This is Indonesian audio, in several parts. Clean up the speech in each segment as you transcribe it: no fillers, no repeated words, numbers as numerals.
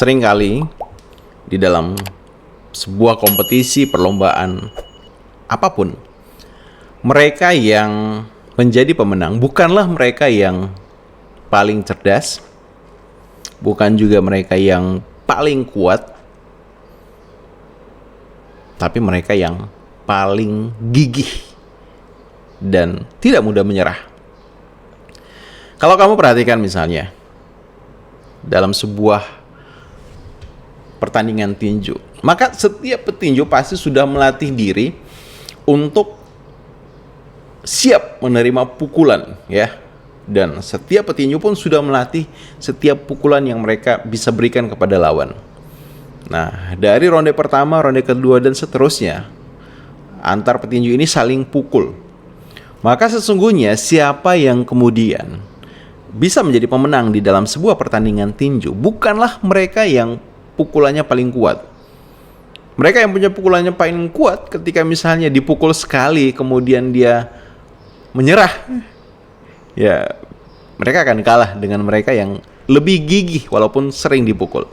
Seringkali di dalam sebuah kompetisi perlombaan apapun, mereka yang menjadi pemenang bukanlah mereka yang paling cerdas, bukan juga mereka yang paling kuat, tapi mereka yang paling gigih dan tidak mudah menyerah. Kalau kamu perhatikan misalnya dalam sebuah pertandingan tinju, maka setiap petinju pasti sudah melatih diri untuk siap menerima pukulan, ya. Dan setiap petinju pun sudah melatih setiap pukulan yang mereka bisa berikan kepada lawan. Nah, dari ronde pertama, ronde kedua, dan seterusnya, antar petinju ini saling pukul. Maka sesungguhnya siapa yang kemudian bisa menjadi pemenang di dalam sebuah pertandingan tinju bukanlah mereka yang pukulannya paling kuat. Mereka yang punya pukulannya paling kuat ketika misalnya dipukul sekali kemudian dia menyerah, ya mereka akan kalah dengan mereka yang lebih gigih walaupun sering dipukul.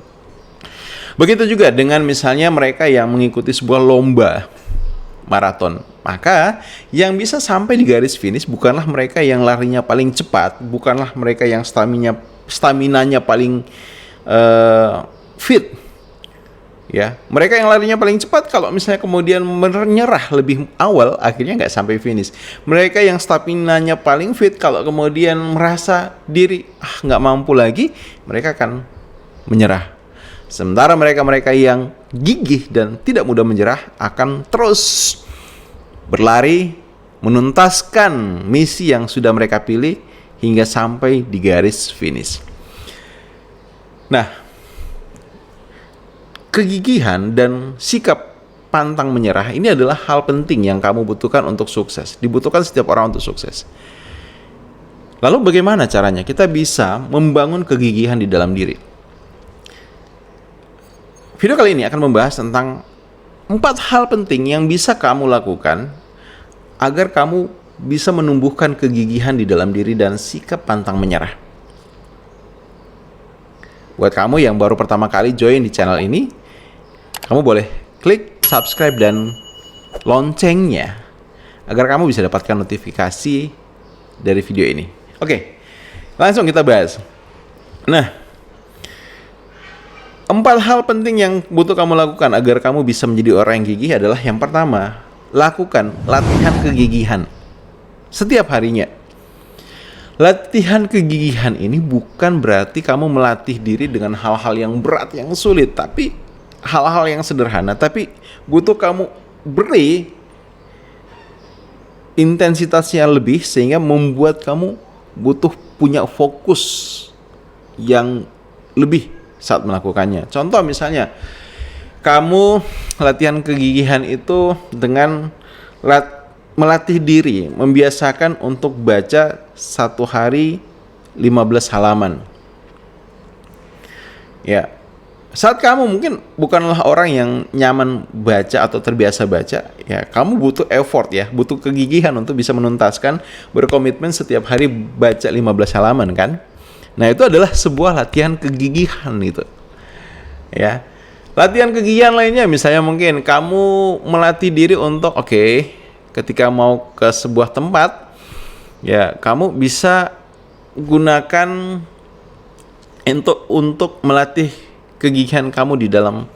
Begitu juga dengan misalnya mereka yang mengikuti sebuah lomba maraton. Maka yang bisa sampai di garis finish bukanlah mereka yang larinya paling cepat, bukanlah mereka yang staminanya paling fit. Ya, mereka yang larinya paling cepat kalau misalnya kemudian menyerah lebih awal, akhirnya nggak sampai finish. Mereka yang staminanya paling fit kalau kemudian merasa diri nggak mampu lagi, mereka akan menyerah. Sementara mereka yang gigih dan tidak mudah menyerah akan terus berlari menuntaskan misi yang sudah mereka pilih hingga sampai di garis finish. Nah, kegigihan dan sikap pantang menyerah ini adalah hal penting yang kamu butuhkan untuk sukses. Dibutuhkan setiap orang untuk sukses. Lalu bagaimana caranya kita bisa membangun kegigihan di dalam diri? Video kali ini akan membahas tentang 4 hal penting yang bisa kamu lakukan agar kamu bisa menumbuhkan kegigihan di dalam diri dan sikap pantang menyerah. Buat kamu yang baru pertama kali join di channel ini, kamu boleh klik subscribe dan loncengnya agar kamu bisa dapatkan notifikasi dari video ini. Oke, langsung kita bahas. Nah, 4 hal penting yang butuh kamu lakukan agar kamu bisa menjadi orang yang gigih adalah yang pertama, lakukan latihan kegigihan setiap harinya. Latihan kegigihan ini bukan berarti kamu melatih diri dengan hal-hal yang berat, yang sulit, tapi hal-hal yang sederhana, tapi butuh kamu beri intensitasnya lebih sehingga membuat kamu butuh punya fokus yang lebih saat melakukannya. Contoh misalnya, kamu latihan kegigihan itu dengan melatih diri, membiasakan untuk baca satu hari 15 halaman. Ya, saat kamu mungkin bukanlah orang yang nyaman baca atau terbiasa baca, ya kamu butuh effort ya, butuh kegigihan untuk bisa menuntaskan, berkomitmen setiap hari baca 15 halaman kan. Nah, itu adalah sebuah latihan kegigihan itu. Ya. Latihan kegigihan lainnya misalnya mungkin kamu melatih diri untuk ketika mau ke sebuah tempat, ya kamu bisa gunakan untuk melatih kegigihan kamu di dalam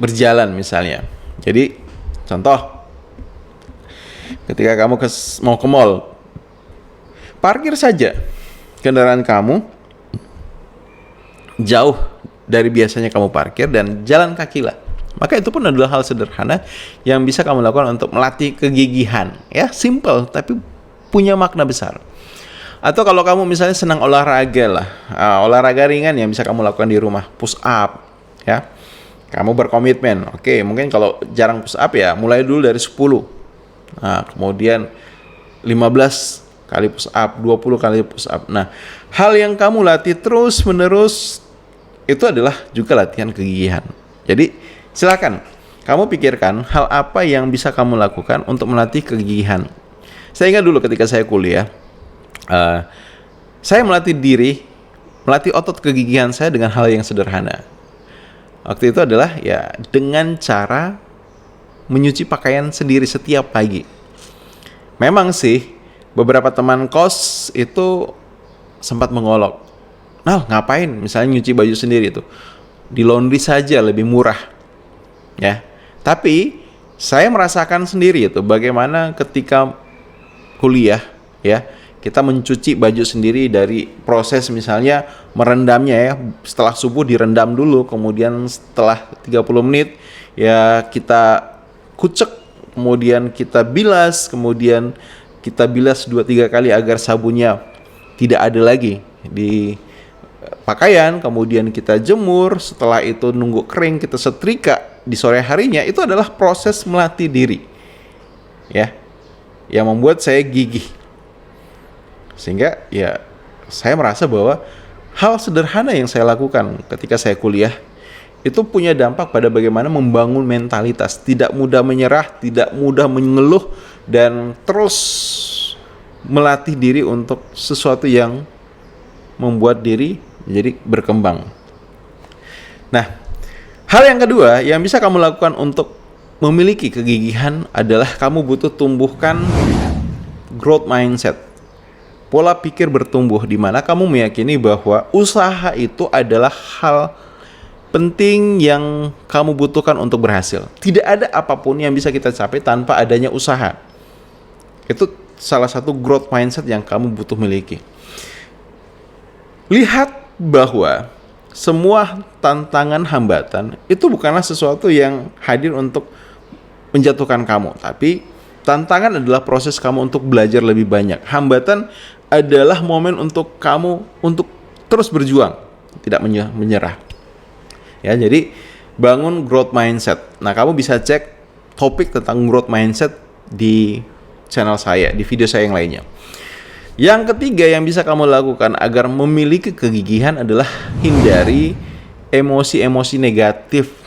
berjalan misalnya. Jadi contoh, ketika kamu mau ke mall, parkir saja kendaraan kamu jauh dari biasanya kamu parkir dan jalan kakilah. Maka itu pun adalah hal sederhana yang bisa kamu lakukan untuk melatih kegigihan. Ya, simple tapi punya makna besar. Atau kalau kamu misalnya senang olahraga lah, olahraga ringan yang bisa kamu lakukan di rumah, push up, ya. Kamu berkomitmen, mungkin kalau jarang push up ya, mulai dulu dari 10. Nah, kemudian 15 kali push up, 20 kali push up. Nah, hal yang kamu latih terus menerus itu adalah juga latihan kegigihan. Jadi, silakan kamu pikirkan hal apa yang bisa kamu lakukan untuk melatih kegigihan. Saya ingat dulu ketika saya kuliah, saya melatih diri melatih otot kegigihan saya dengan hal yang sederhana. Waktu itu adalah ya dengan cara menyuci pakaian sendiri setiap pagi. Memang sih beberapa teman kos itu sempat mengolok, "Nah, ngapain misalnya nyuci baju sendiri itu? Di laundry saja lebih murah." Ya. Tapi saya merasakan sendiri itu bagaimana ketika kuliah ya, kita mencuci baju sendiri dari proses misalnya merendamnya ya. Setelah subuh direndam dulu, kemudian setelah 30 menit ya kita kucek, kemudian kita bilas, kemudian kita bilas 2-3 kali agar sabunnya tidak ada lagi di pakaian, kemudian kita jemur, setelah itu nunggu kering kita setrika di sore harinya. Itu adalah proses melatih diri ya, yang membuat saya gigih. Sehingga ya saya merasa bahwa hal sederhana yang saya lakukan ketika saya kuliah itu punya dampak pada bagaimana membangun mentalitas, tidak mudah menyerah, tidak mudah mengeluh, dan terus melatih diri untuk sesuatu yang membuat diri jadi berkembang. Nah, hal yang kedua yang bisa kamu lakukan untuk memiliki kegigihan adalah kamu butuh tumbuhkan growth mindset. Pola pikir bertumbuh, di mana kamu meyakini bahwa usaha itu adalah hal penting yang kamu butuhkan untuk berhasil. Tidak ada apapun yang bisa kita capai tanpa adanya usaha. Itu salah satu growth mindset yang kamu butuh miliki. Lihat bahwa semua tantangan hambatan itu bukanlah sesuatu yang hadir untuk menjatuhkan kamu, tapi tantangan adalah proses kamu untuk belajar lebih banyak. Hambatan adalah momen untuk kamu untuk terus berjuang, tidak menyerah. Ya, jadi bangun growth mindset. Nah, kamu bisa cek topik tentang growth mindset di channel saya, di video saya yang lainnya. Yang ketiga yang bisa kamu lakukan agar memiliki kegigihan adalah hindari emosi-emosi negatif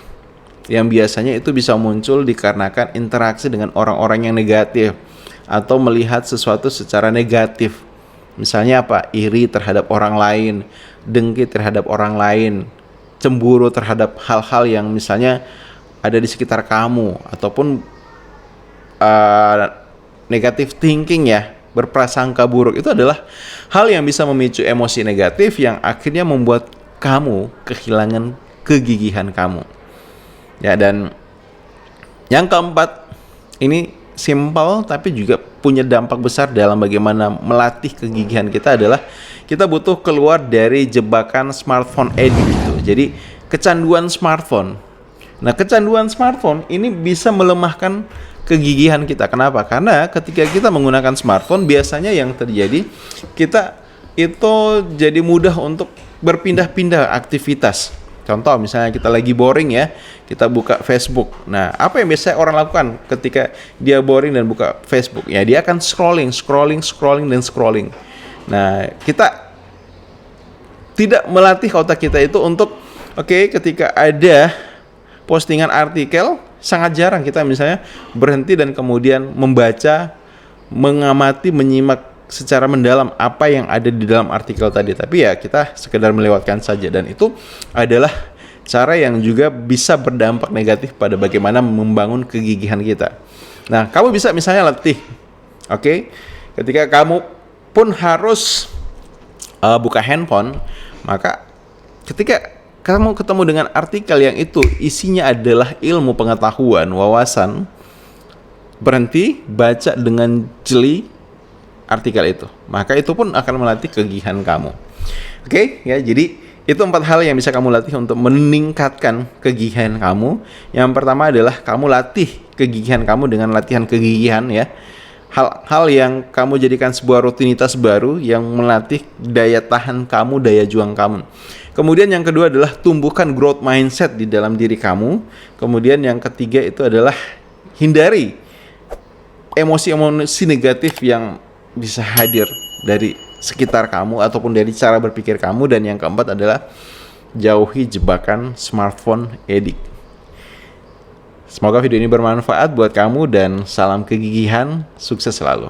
yang biasanya itu bisa muncul dikarenakan interaksi dengan orang-orang yang negatif atau melihat sesuatu secara negatif. Misalnya apa? Iri terhadap orang lain, dengki terhadap orang lain, cemburu terhadap hal-hal yang misalnya ada di sekitar kamu, ataupun negative thinking ya, berprasangka buruk. Itu adalah hal yang bisa memicu emosi negatif yang akhirnya membuat kamu kehilangan kegigihan kamu. Ya, dan yang keempat, ini simpel tapi juga punya dampak besar dalam bagaimana melatih kegigihan kita, adalah kita butuh keluar dari jebakan smartphone addict gitu. Jadi kecanduan smartphone. Nah, kecanduan smartphone ini bisa melemahkan kegigihan kita. Kenapa? Karena ketika kita menggunakan smartphone, biasanya yang terjadi kita itu jadi mudah untuk berpindah-pindah aktivitas. Contoh misalnya kita lagi boring ya, kita buka Facebook. Nah, apa yang biasanya orang lakukan ketika dia boring dan buka Facebook? Ya, dia akan scrolling. Nah, kita tidak melatih otak kita itu untuk ketika ada postingan artikel, sangat jarang kita misalnya berhenti dan kemudian membaca, mengamati, menyimak secara mendalam apa yang ada di dalam artikel tadi. Tapi ya kita sekedar melewatkan saja, dan itu adalah cara yang juga bisa berdampak negatif pada bagaimana membangun kegigihan kita. Nah, kamu bisa misalnya latih, ketika kamu pun harus buka handphone, maka ketika kamu ketemu dengan artikel yang itu isinya adalah ilmu pengetahuan, wawasan, berhenti, baca dengan jeli artikel itu. Maka itu pun akan melatih kegigihan kamu. Jadi itu 4 hal yang bisa kamu latih untuk meningkatkan kegigihan kamu. Yang pertama adalah kamu latih kegigihan kamu dengan latihan kegigihan ya. Hal-hal yang kamu jadikan sebuah rutinitas baru yang melatih daya tahan kamu, daya juang kamu. Kemudian yang kedua adalah tumbuhkan growth mindset di dalam diri kamu. Kemudian yang ketiga itu adalah hindari emosi-emosi negatif yang bisa hadir dari sekitar kamu ataupun dari cara berpikir kamu. Dan yang keempat adalah jauhi jebakan smartphone addict. Semoga video ini bermanfaat buat kamu dan salam kegigihan, sukses selalu.